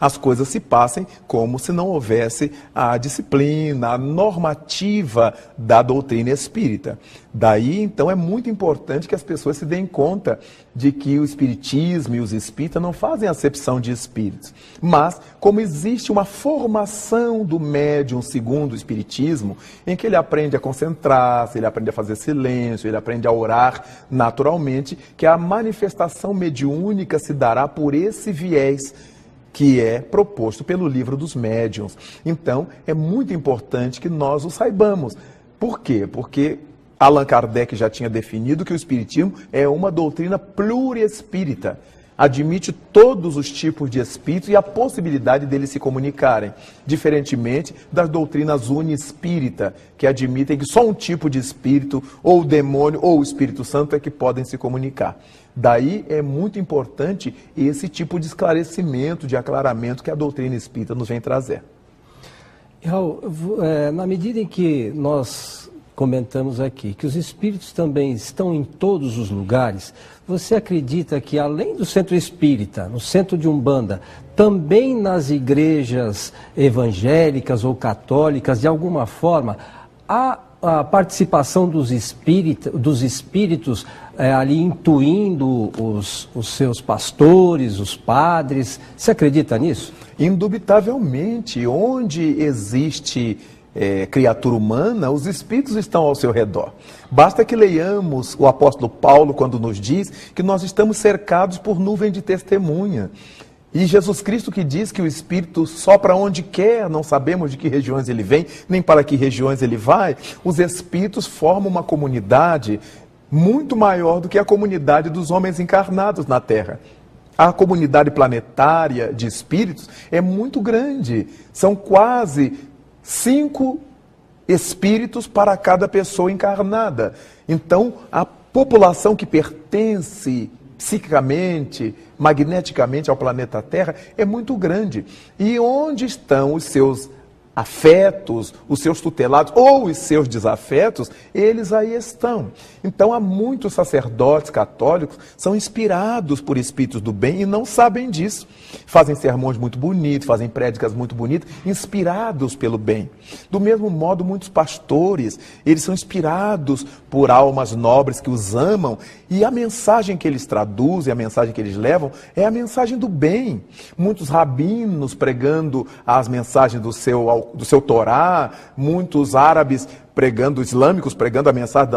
as coisas se passem como se não houvesse a disciplina, a normativa da doutrina espírita. Daí, então, é muito importante que as pessoas se deem conta de que o espiritismo e os espíritas não fazem acepção de espíritos. Mas, como existe uma formação do médium segundo o espiritismo, em que ele aprende a concentrar-se, ele aprende a fazer silêncio, ele aprende a orar naturalmente, que a manifestação mediúnica se dará por esse viés que é proposto pelo Livro dos Médiuns. Então, é muito importante que nós o saibamos. Por quê? Porque Allan Kardec já tinha definido que o espiritismo é uma doutrina pluriespírita. Admite todos os tipos de espíritos e a possibilidade deles se comunicarem, diferentemente das doutrinas uniespírita, que admitem que só um tipo de espírito, ou o demônio, ou o Espírito Santo é que podem se comunicar. Daí é muito importante esse tipo de esclarecimento, de aclaramento que a doutrina espírita nos vem trazer. Raul, na medida em que nós comentamos aqui que os espíritos também estão em todos os lugares, você acredita que além do centro espírita, no centro de Umbanda, também nas igrejas evangélicas ou católicas, de alguma forma, há a participação dos espíritos ali intuindo os seus pastores, os padres? Você acredita nisso? Indubitavelmente, onde existe criatura humana, os espíritos estão ao seu redor. Basta que leiamos o apóstolo Paulo quando nos diz que nós estamos cercados por nuvem de testemunha. E Jesus Cristo que diz que o Espírito sopra onde quer, não sabemos de que regiões ele vem, nem para que regiões ele vai. Os Espíritos formam uma comunidade muito maior do que a comunidade dos homens encarnados na Terra. A comunidade planetária de Espíritos é muito grande, são quase 5 espíritos para cada pessoa encarnada. Então, a população que pertence psiquicamente, magneticamente ao planeta Terra é muito grande. E onde estão os seus afetos, os seus tutelados ou os seus desafetos, eles aí estão. Então há muitos sacerdotes católicos que são inspirados por espíritos do bem e não sabem disso. Fazem sermões muito bonitos, fazem prédicas muito bonitas, inspirados pelo bem. Do mesmo modo, muitos pastores, eles são inspirados por almas nobres que os amam e a mensagem que eles traduzem, a mensagem que eles levam é a mensagem do bem. Muitos rabinos pregando as mensagens do seu Torá, muitos árabes islâmicos pregando a mensagem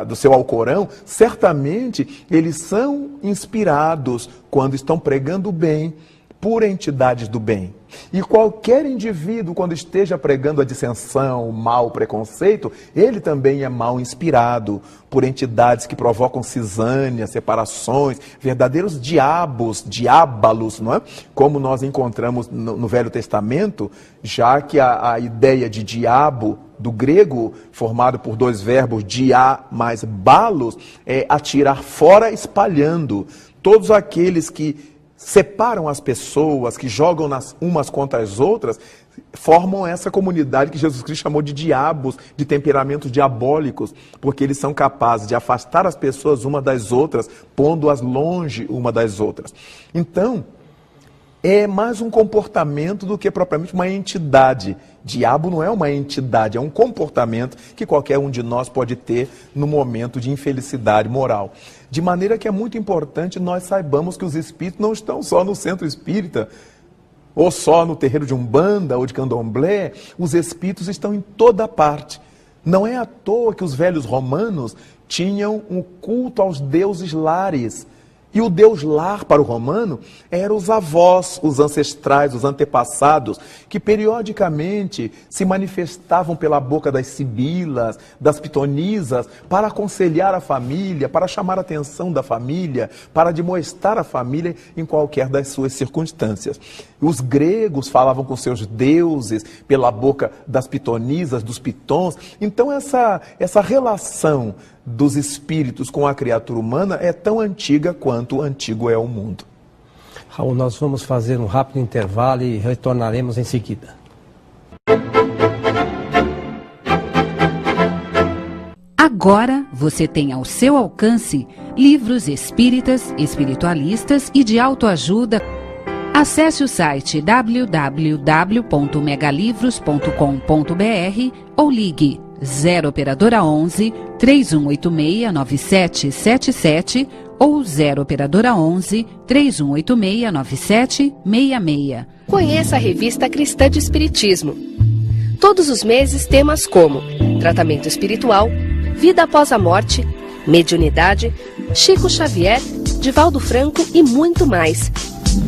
do seu Alcorão, certamente eles são inspirados quando estão pregando o bem por entidades do bem. E qualquer indivíduo, quando esteja pregando a dissensão, o mal, o preconceito, ele também é mal inspirado por entidades que provocam cisânias, separações, verdadeiros diábalos, não é? Como nós encontramos no Velho Testamento, já que a ideia de diabo, do grego, formado por 2 verbos, diá mais balos, é atirar fora espalhando. Todos aqueles que separam as pessoas, que jogam umas contra as outras, formam essa comunidade que Jesus Cristo chamou de diabos, de temperamentos diabólicos, porque eles são capazes de afastar as pessoas uma das outras, pondo-as longe uma das outras. Então, é mais um comportamento do que propriamente uma entidade. Diabo não é uma entidade, é um comportamento que qualquer um de nós pode ter no momento de infelicidade moral. De maneira que é muito importante nós saibamos que os espíritos não estão só no centro espírita, ou só no terreiro de Umbanda ou de Candomblé. Os espíritos estão em toda parte. Não é à toa que os velhos romanos tinham um culto aos deuses lares. E o Deus lar para o romano eram os avós, os ancestrais, os antepassados, que periodicamente se manifestavam pela boca das sibilas, das pitonisas, para aconselhar a família, para chamar a atenção da família, para admoestar a família em qualquer das suas circunstâncias. Os gregos falavam com seus deuses pela boca das pitonisas, dos pitons. Então essa relação dos espíritos com a criatura humana é tão antiga quanto antigo é o mundo. Raul, nós vamos fazer um rápido intervalo e retornaremos em seguida. Agora você tem ao seu alcance livros espíritas, espiritualistas e de autoajuda Acesse o site www.megalivros.com.br ou ligue 0 operadora 11 3186 9777 ou 0 operadora 11 3186 9766. Conheça a revista Cristã de Espiritismo. Todos os meses temas como tratamento espiritual, vida após a morte, mediunidade, Chico Xavier, Divaldo Franco e muito mais.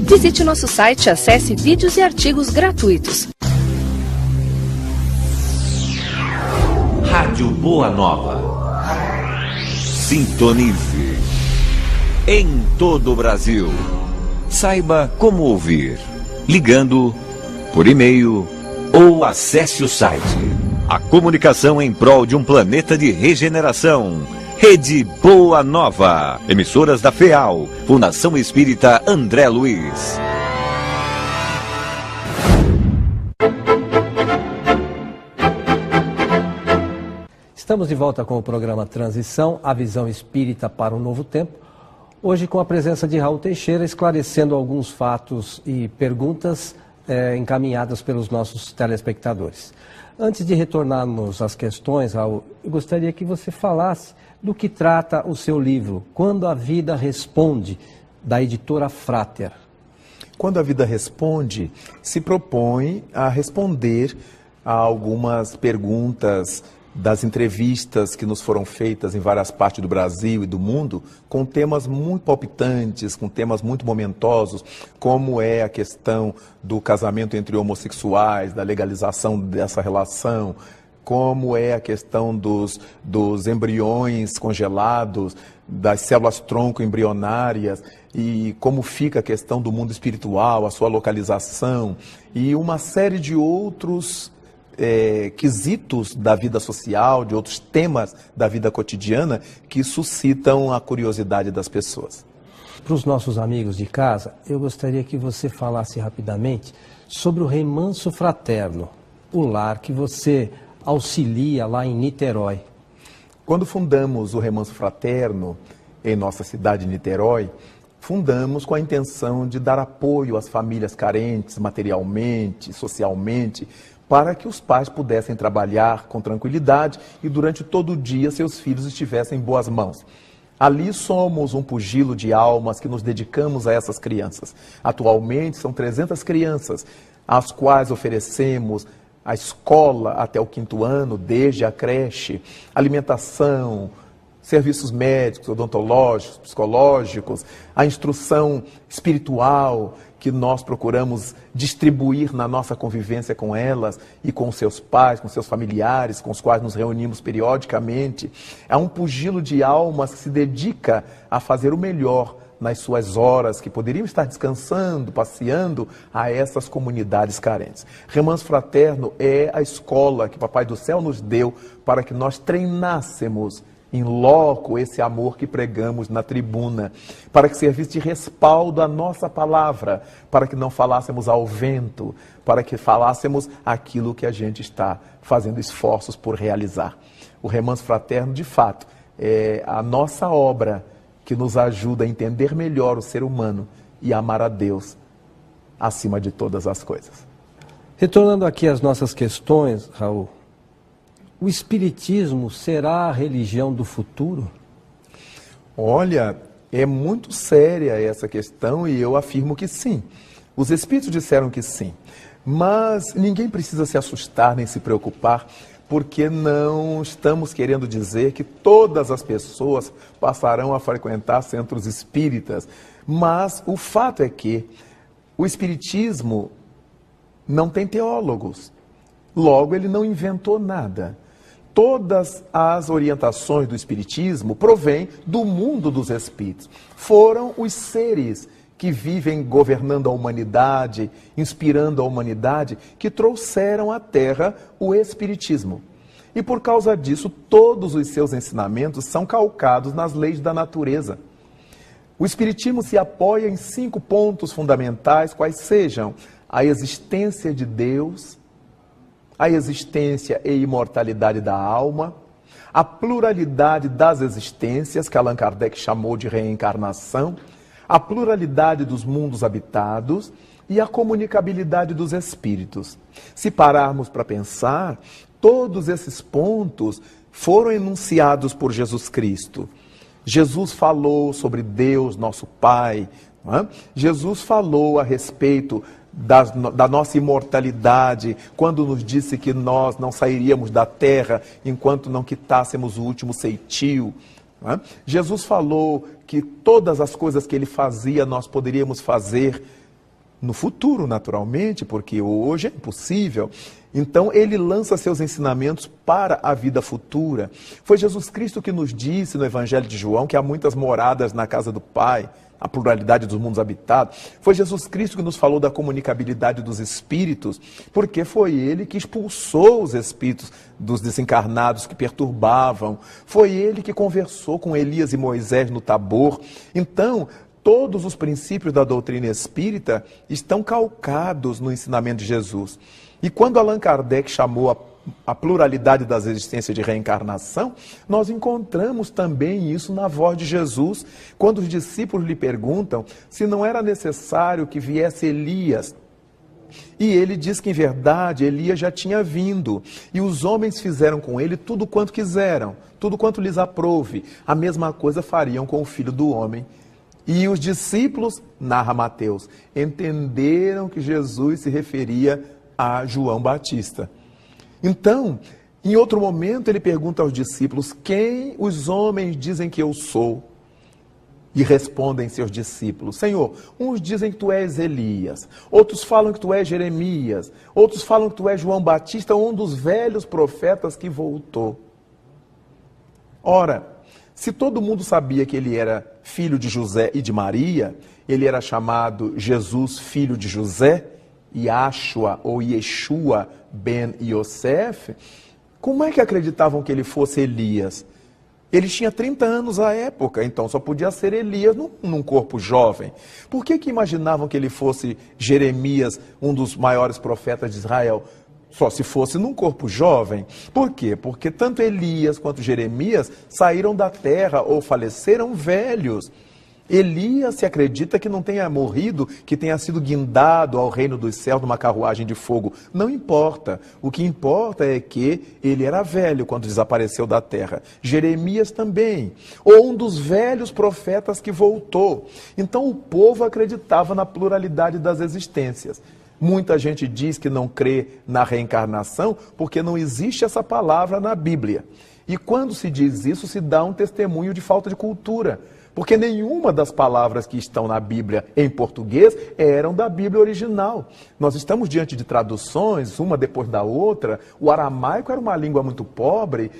Visite nosso site e acesse vídeos e artigos gratuitos. Rádio Boa Nova. Sintonize. Em todo o Brasil. Saiba como ouvir. Ligando, por e-mail ou acesse o site. A comunicação em prol de um planeta de regeneração. Rede Boa Nova. Emissoras da FEAL. Fundação Espírita André Luiz. Estamos de volta com o programa Transição, a visão espírita para um novo tempo. Hoje com a presença de Raul Teixeira, esclarecendo alguns fatos e perguntas encaminhadas pelos nossos telespectadores. Antes de retornarmos às questões, Raul, eu gostaria que você falasse do que trata o seu livro, Quando a Vida Responde, da editora Frater. Quando a Vida Responde, se propõe a responder a algumas perguntas das entrevistas que nos foram feitas em várias partes do Brasil e do mundo, com temas muito palpitantes, com temas muito momentosos, como é a questão do casamento entre homossexuais, da legalização dessa relação, como é a questão dos embriões congelados, das células-tronco embrionárias, e como fica a questão do mundo espiritual, a sua localização, e uma série de outros quesitos da vida social, de outros temas da vida cotidiana que suscitam a curiosidade das pessoas. Para os nossos amigos de casa, eu gostaria que você falasse rapidamente sobre o Remanso Fraterno, o lar que você auxilia lá em Niterói. Quando fundamos o Remanso Fraterno em nossa cidade de Niterói, fundamos com a intenção de dar apoio às famílias carentes materialmente, socialmente, para que os pais pudessem trabalhar com tranquilidade e durante todo o dia seus filhos estivessem em boas mãos. Ali somos um pugilo de almas que nos dedicamos a essas crianças. Atualmente são 300 crianças, às quais oferecemos a escola até o 5º ano, desde a creche, alimentação, serviços médicos, odontológicos, psicológicos, a instrução espiritual que nós procuramos distribuir na nossa convivência com elas e com seus pais, com seus familiares, com os quais nos reunimos periodicamente. É um pugilo de almas que se dedica a fazer o melhor nas suas horas, que poderiam estar descansando, passeando, a essas comunidades carentes. Remanso Fraterno é a escola que o Papai do Céu nos deu para que nós treinássemos em loco esse amor que pregamos na tribuna, para que servisse de respaldo à nossa palavra, para que não falássemos ao vento, para que falássemos aquilo que a gente está fazendo esforços por realizar. O Remanso Fraterno, de fato, é a nossa obra que nos ajuda a entender melhor o ser humano e amar a Deus acima de todas as coisas. Retornando aqui às nossas questões, Raul, o Espiritismo será a religião do futuro? Olha, é muito séria essa questão e eu afirmo que sim. Os Espíritos disseram que sim, mas ninguém precisa se assustar nem se preocupar, porque não estamos querendo dizer que todas as pessoas passarão a frequentar centros espíritas, mas o fato é que o Espiritismo não tem teólogos, logo ele não inventou nada. Todas as orientações do Espiritismo provêm do mundo dos espíritos. Foram os seres que vivem governando a humanidade, inspirando a humanidade, que trouxeram à Terra o Espiritismo. E por causa disso, todos os seus ensinamentos são calcados nas leis da natureza. O Espiritismo se apoia em 5 pontos fundamentais, quais sejam a existência de Deus, a existência e imortalidade da alma, a pluralidade das existências, que Allan Kardec chamou de reencarnação, a pluralidade dos mundos habitados, e a comunicabilidade dos espíritos. Se pararmos para pensar, todos esses pontos foram enunciados por Jesus Cristo. Jesus falou sobre Deus, nosso Pai. Não é? Jesus falou a respeito da nossa imortalidade, quando nos disse que nós não sairíamos da terra enquanto não quitássemos o último ceitil. Não é? Jesus falou que todas as coisas que ele fazia nós poderíamos fazer no futuro, naturalmente, porque hoje é impossível. Então, ele lança seus ensinamentos para a vida futura. Foi Jesus Cristo que nos disse no Evangelho de João que há muitas moradas na casa do Pai, a pluralidade dos mundos habitados. Foi Jesus Cristo que nos falou da comunicabilidade dos espíritos, porque foi ele que expulsou os espíritos dos desencarnados que perturbavam. Foi ele que conversou com Elias e Moisés no Tabor. Então, todos os princípios da doutrina espírita estão calcados no ensinamento de Jesus. E quando Allan Kardec chamou a pluralidade das existências de reencarnação, nós encontramos também isso na voz de Jesus, quando os discípulos lhe perguntam se não era necessário que viesse Elias. E ele diz que, em verdade, Elias já tinha vindo, e os homens fizeram com ele tudo quanto quiseram, tudo quanto lhes aprouve. A mesma coisa fariam com o Filho do Homem. E os discípulos, narra Mateus, entenderam que Jesus se referia a João Batista. Então, em outro momento, ele pergunta aos discípulos: quem os homens dizem que eu sou? E respondem seus discípulos: Senhor, uns dizem que tu és Elias, outros falam que tu és Jeremias, outros falam que tu és João Batista, um dos velhos profetas que voltou. Ora, se todo mundo sabia que ele era filho de José e de Maria, ele era chamado Jesus, filho de José, Yahshua ou Yeshua ben Yosef, como é que acreditavam que ele fosse Elias? Ele tinha 30 anos à época, então só podia ser Elias num corpo jovem. Por que imaginavam que ele fosse Jeremias, um dos maiores profetas de Israel? Só se fosse num corpo jovem. Por quê? Porque tanto Elias quanto Jeremias saíram da terra ou faleceram velhos. Elias se acredita que não tenha morrido, que tenha sido guindado ao reino dos céus numa carruagem de fogo. Não importa. O que importa é que ele era velho quando desapareceu da terra. Jeremias também. Ou um dos velhos profetas que voltou. Então o povo acreditava na pluralidade das existências. Muita gente diz que não crê na reencarnação porque não existe essa palavra na Bíblia. E quando se diz isso, se dá um testemunho de falta de cultura. Porque nenhuma das palavras que estão na Bíblia em português eram da Bíblia original. Nós estamos diante de traduções, uma depois da outra. O aramaico era uma língua muito pobre.